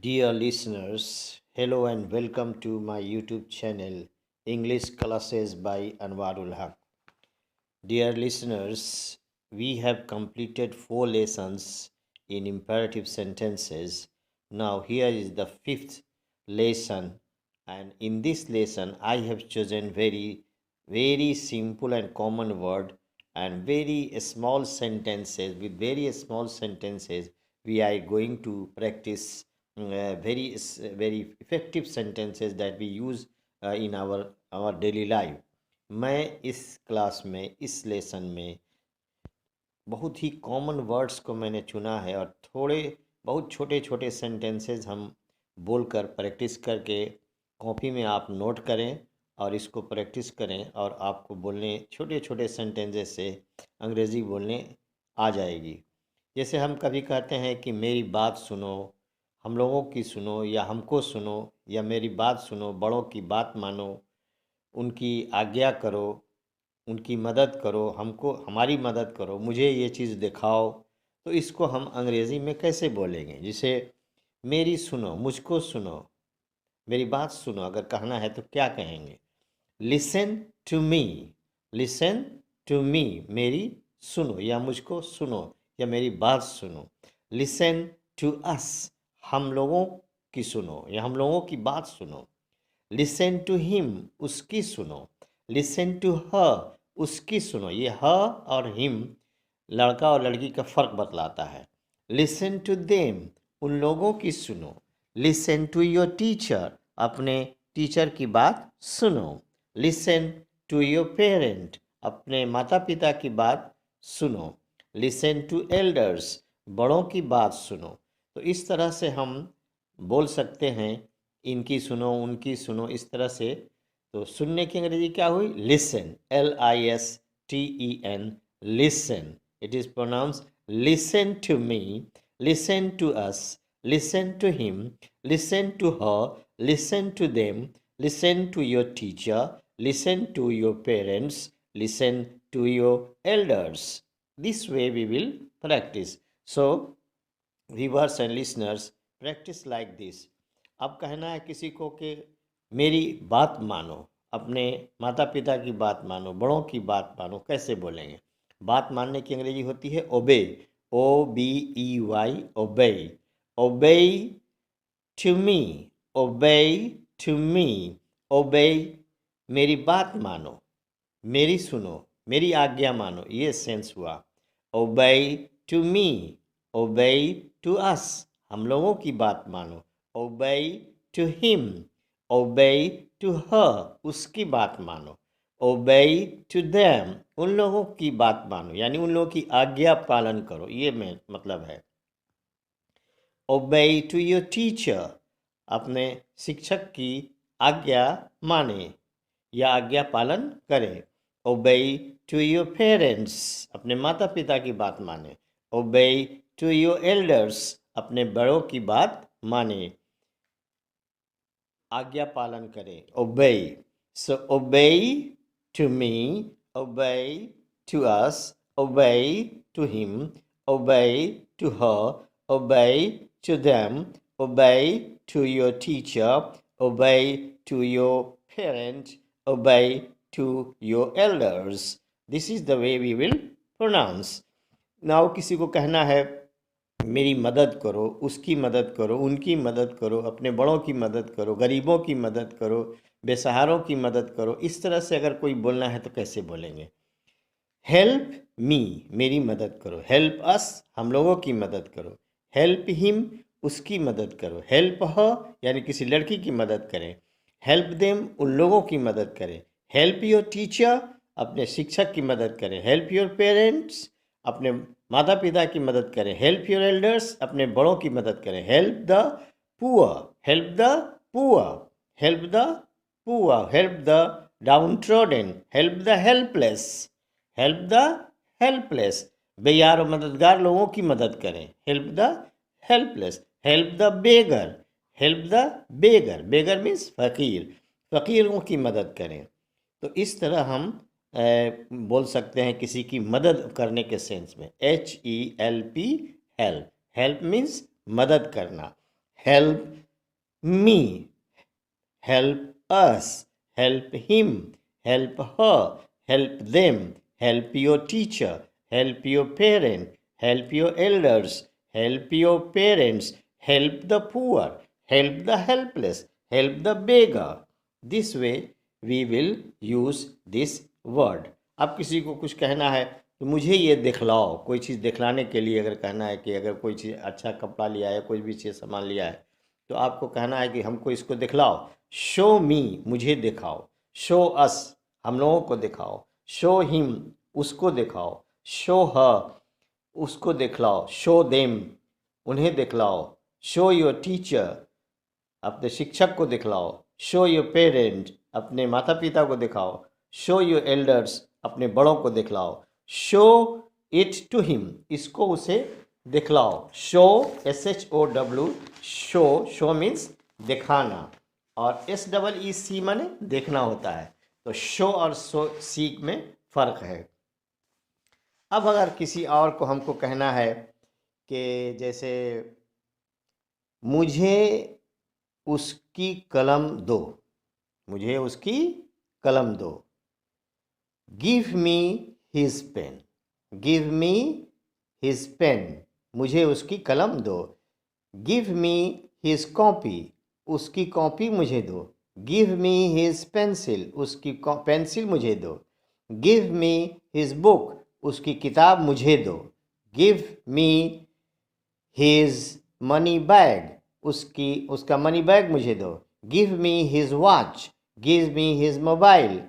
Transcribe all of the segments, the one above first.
Dear listeners, hello and welcome to my YouTube channel English Classes by Anwarul Haq. Dear listeners, we have completed 4 lessons in imperative sentences. Now, here is the fifth lesson, and in this lesson, I have chosen very simple and common word and very small sentences. With very small sentences, we are going to practice very effective sentences that we use in our daily life. मैं इस class में इस lesson में बहुत ही common words को मैंने चुना है और थोड़े बहुत छोटे छोटे सेंटेंसेस हम बोलकर प्रैक्टिस करके कॉपी में आप नोट करें और इसको प्रैक्टिस करें और आपको बोलने छोटे छोटे सेंटेंसेस से अंग्रेज़ी बोलने आ जाएगी। जैसे हम कभी कहते हैं कि मेरी बात सुनो, हम लोगों की सुनो या हमको सुनो, या मेरी बात सुनो, बड़ों की बात मानो, उनकी आज्ञा करो, उनकी मदद करो, हमको हमारी मदद करो, मुझे ये चीज़ दिखाओ। तो इसको हम अंग्रेज़ी में कैसे बोलेंगे? जिसे मेरी सुनो, मुझको सुनो, मेरी बात सुनो अगर कहना है तो क्या कहेंगे? Listen to me, listen to me, मेरी सुनो या मुझको सुनो या मेरी बात सुनो। लिसन टू अस, हम लोगों की सुनो या हम लोगों की बात सुनो। लिसन टू हिम, उसकी सुनो। लिसन टू हर, उसकी सुनो। ये ह और हिम लड़का और लड़की का फ़र्क बतलाता है। लिसन टू देम, उन लोगों की सुनो। लिसन टू योर टीचर, अपने टीचर की बात सुनो। लिसन टू योर पेरेंट, अपने माता पिता की बात सुनो। लिसन टू एल्डर्स, बड़ों की बात सुनो। तो इस तरह से हम बोल सकते हैं, इनकी सुनो, उनकी सुनो, इस तरह से। तो सुनने की अंग्रेजी क्या हुई? Listen, LISTEN, listen. It is pronounce listen to me, listen to us, listen to him, listen to her, listen to them, listen to your teacher, listen to your parents, listen to your elders. This way we will practice. So, viewers and listeners, practice like this. अब कहना है किसी को कि मेरी बात मानो, अपने माता पिता की बात मानो, बड़ों की बात मानो। कैसे बोलेंगे? बात मानने की अंग्रेजी होती है ओबे, OBEY, ओबे। ओबे टू मी, ओबे टू मी, ओबे, मेरी बात मानो, मेरी सुनो, मेरी आज्ञा मानो, ये सेंस हुआ। ओबे टू मी, ओबे टू अस, हम लोगों की बात मानो। ओबे टू हिम, ओबे टू हर, उसकी बात मानो। ओबे टू देम, उन लोगों की बात मानो, यानी उन लोगों की आज्ञा पालन करो, ये मतलब है। ओबे टू योर टीचर, अपने शिक्षक की आज्ञा माने या आज्ञा पालन करें। ओबे टू योर पेरेंट्स, अपने माता पिता की बात माने। ओबे टू योर एल्डर्स, अपने बड़ों की बात माने, आज्ञा पालन करें। ओबे, सो ओबे टू मी, ओबे to us, obey to him, obey to her, obey to them, obey to your teacher, obey to your parent, obey to your elders. This is the way we will pronounce. Now किसी को कहना है मेरी मदद करो, उसकी मदद करो, उनकी मदद करो, अपने बड़ों की मदद करो, गरीबों की मदद करो, बेसहारों की मदद करो। इस तरह से अगर कोई बोलना है तो कैसे बोलेंगे? हेल्प मी, मेरी मदद करो। हेल्प अस, हम लोगों की मदद करो। हेल्प हिम, उसकी मदद करो। हेल्प हर, यानी किसी लड़की की मदद करें। हेल्प देम, उन लोगों की मदद करें। हेल्प योर टीचर, अपने शिक्षक की मदद करें। हेल्प योर पेरेंट्स, अपने माता पिता की मदद करें। हेल्प योर एल्डर्स, अपने बड़ों की मदद करें। Help the poor, help the poor, help the poor, help the down trodden, help the helpless, help the helpless, बेयार और मददगार लोगों की मदद करें। Help the helpless, help the beggar, help the beggar, beggar means फ़कीर, फ़कीरों की मदद करें। तो इस तरह हम बोल सकते हैं किसी की मदद करने के सेंस में। HELP, हेल्प, हेल्प मीन्स मदद करना। help me, help us, help him, help her, help them, help your teacher, help your parent, help your elders, help your parents, help the poor, help the helpless, help the beggar. This way we will use this word. अब किसी को कुछ कहना है तो मुझे ये दिखलाओ, कोई चीज़ दिखलाने के लिए अगर कहना है कि अगर कोई चीज़ अच्छा कपड़ा लिया है, कोई भी चीज़ सामान लिया है, तो आपको कहना है कि हमको इसको दिखलाओ। शो मी, मुझे दिखाओ। शो अस, हम लोगों को दिखाओ। शो हिम, उसको दिखाओ। शो हर, उसको दिखलाओ। शो देम, उन्हें दिखलाओ। शो योर टीचर, अपने शिक्षक को दिखलाओ। शो योर पेरेंट, अपने माता पिता को दिखाओ। शो योर एल्डर्स, अपने बड़ों को दिखलाओ। शो इट टू हिम, इसको उसे दिखलाओ। Show, SHOW, show, show means दिखाना, और SEEC माने देखना होता है। तो शो और सीक में फ़र्क है। अब अगर किसी और को हमको कहना है कि जैसे मुझे उसकी कलम दो, मुझे उसकी कलम दो। Give me his pen, give me his pen, मुझे उसकी कलम दो। गिव मी हिज कॉपी, उसकी कॉपी मुझे दो। गिव मी हिज पेंसिल, उसकी पेंसिल मुझे दो। गिव मी हिज बुक, उसकी किताब मुझे दो। Give me his money bag, उसका मनी बैग मुझे दो। Give me his watch, give me his mobile.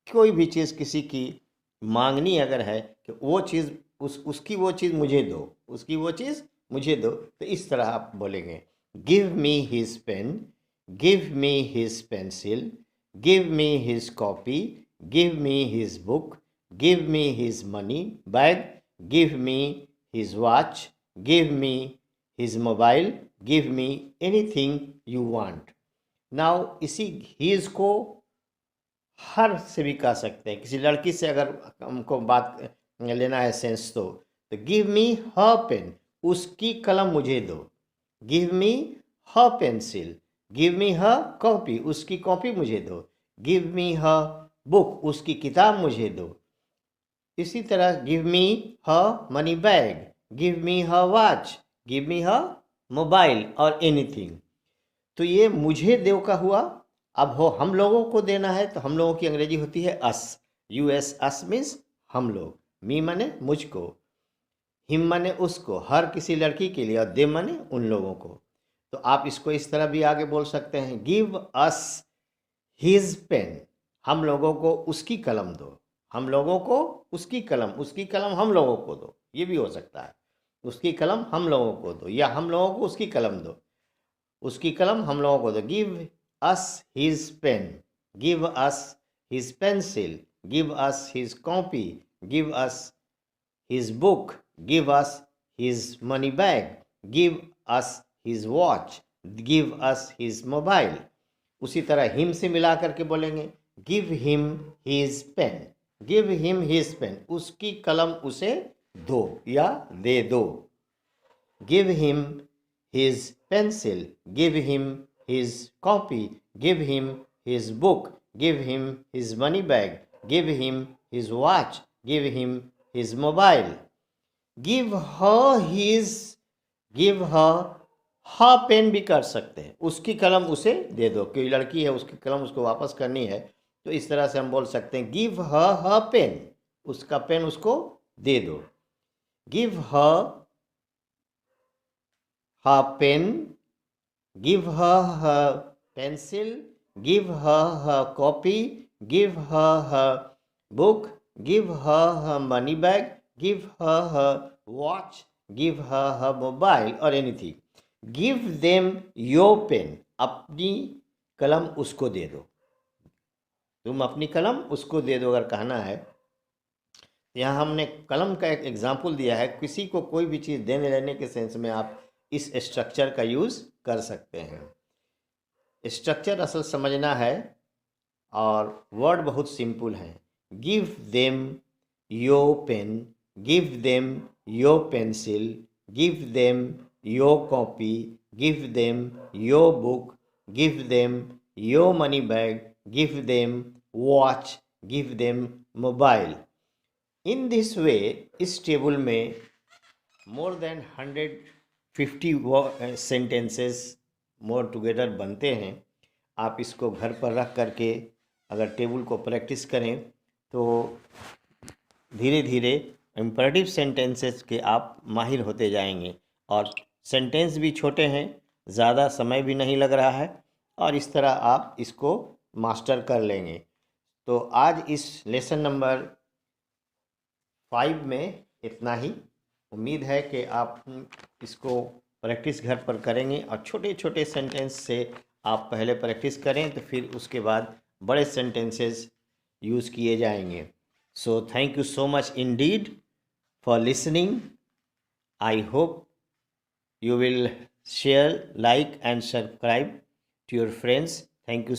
कोई भी चीज़ किसी की मांगनी अगर है कि वो चीज़ उसकी वो चीज़ मुझे दो, उसकी वो चीज़ मुझे दो, तो इस तरह आप बोलेंगे। Give me his pen, give me his pencil, give me his copy, give me his book, give me his money bag, give me his watch, give me his mobile, give me anything you want. Now इसी his को her से भी कह सकते हैं। किसी लड़की से अगर हमको बात लेना है सेंस, तो गिव मी हर पेन, उसकी कलम मुझे दो। गिव मी हर पेंसिल, गिव मी हर कॉपी, उसकी कॉपी मुझे दो। गिव मी हर बुक, उसकी किताब मुझे दो। इसी तरह गिव मी हर मनी बैग, गिव मी हर वॉच, गिव मी हर मोबाइल और एनीथिंग। तो ये मुझे दो का हुआ। अब हो हम लोगों को देना है तो हम लोगों की अंग्रेजी होती है अस, US, अस मीन्स हम लोग। मी माने मुझको, हिम माने उसको, हर किसी लड़की के लिए, और दे माने उन लोगों को। तो आप इसको इस तरह भी आगे बोल सकते हैं, गिव अस हिज पेन, हम लोगों को उसकी कलम दो। हम लोगों को उसकी कलम, उसकी कलम हम लोगों को दो, ये भी हो सकता है। उसकी कलम हम लोगों को दो, या हम लोगों को उसकी कलम दो, उसकी कलम हम लोगों को दो। Give us his pen, give us his pencil, give us his copy, give us his book, give us his money bag, give us his watch, give us his mobile. उसी तरह हिम से मिला करके बोलेंगे, give him his pen, give him his pen, उसकी कलम उसे दो या दे दो। Give him his pencil, give him his copy, give him his book, give him his money bag, give him his watch, give him his mobile. Give her his, give her pen भी कर सकते हैं, उसकी कलम उसे दे दो। कोई लड़की है, उसकी कलम उसको वापस करनी है, तो इस तरह से हम बोल सकते हैं, गिव her पेन, उसका पेन उसको दे दो। Give her pen, give her pencil, give her copy, give her book, give her money bag, give her watch, give her mobile or anything. Give them your pen, अपनी कलम उसको दे दो। तुम अपनी कलम उसको दे दो अगर कहना है। यहाँ हमने कलम का एक एग्जाम्पल दिया है। किसी को कोई भी चीज़ देने लेने के सेंस में आप इस स्ट्रक्चर का यूज़ कर सकते हैं। स्ट्रक्चर असल समझना है और वर्ड बहुत सिंपल है। Give them your pen, give them your pencil, give them your copy, give them your book, give them your money bag, give them watch, give them mobile. In this way इस table में more than 150 sentences मोर together बनते हैं। आप इसको घर पर रख करके अगर टेबल को प्रैक्टिस करें तो धीरे धीरे इम्परेटिव सेंटेंसेस के आप माहिर होते जाएंगे, और सेंटेंस भी छोटे हैं, ज़्यादा समय भी नहीं लग रहा है, और इस तरह आप इसको मास्टर कर लेंगे। तो आज इस लेसन नंबर 5 में इतना ही। उम्मीद है कि आप इसको प्रैक्टिस घर पर करेंगे, और छोटे छोटे सेंटेंस से आप पहले प्रैक्टिस करें तो फिर उसके बाद बड़े सेंटेंसेस यूज़ किए जाएंगे। So thank you so much Indeed for listening. I hope you will share, like and subscribe to your friends. Thank you.